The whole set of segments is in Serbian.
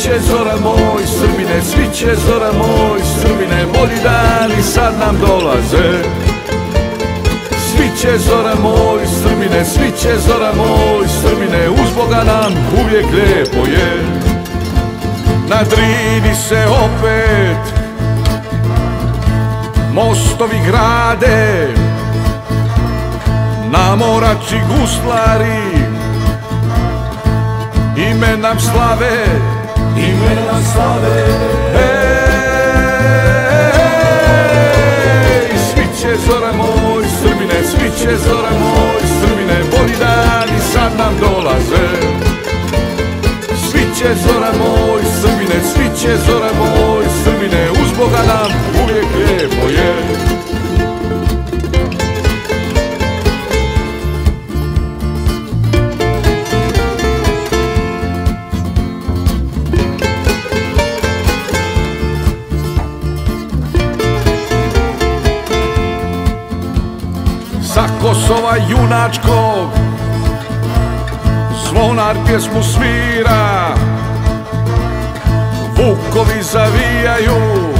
Sviće zora moj Srbine, sviće zora moj Srbine, bolji dani sad nam dolaze. Sviće zora moj Srbine, sviće zora moj Srbine, uz Boga nam uvijek lijepo je. Na Drini se opet mostovi grade, na Morači guslari ime nam slave, ime nam slave. Sviće zora moj Srbine, sviće zora moj Srbine, bolji dani sad nam dolaze. Sviće zora moj Srbine, sviće zora moj Srbine, uz Boga nam uvijek lijepo je. Sa Kosova junačkog zvonar pjesmu svira, vukovi zavijaju,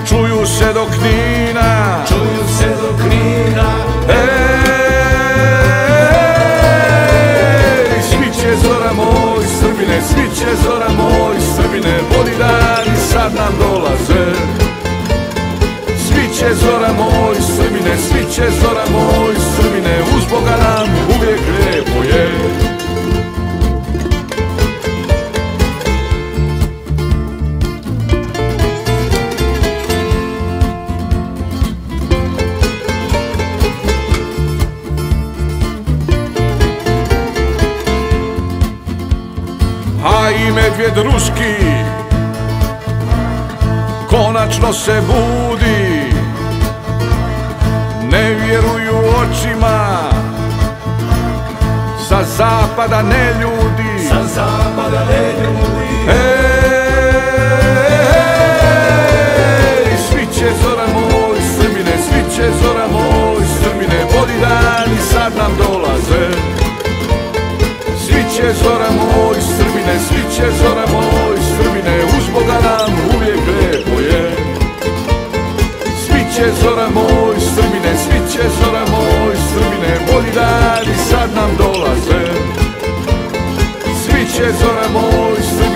čuju se do Knina, čuju se do Knina. Sviće zora moj Srbine, sviće zora moj Srbine, bolji dani sad nam dolaze. Sviće zora moj Srbine, sviće zora moj Srbine, uz Boga nam uvijek lijepo je. A i medvjed ruski konačno se budi, ne vjeruju očima, sa zapada ne ljudi, sa zapada ne ljudi. Sviće zora moj Srbine, sviće zora moj Srbine, bolji dani sad nam dolaze. Sviće zora moj Srbine, sviće zora moj Srbine, uz Boga nam uvijek lijepo je. Sviće zora moj Srbine, sviće zora moj Srbine, bolji dani sad nam dolaze. Sviće zora moj Srbine,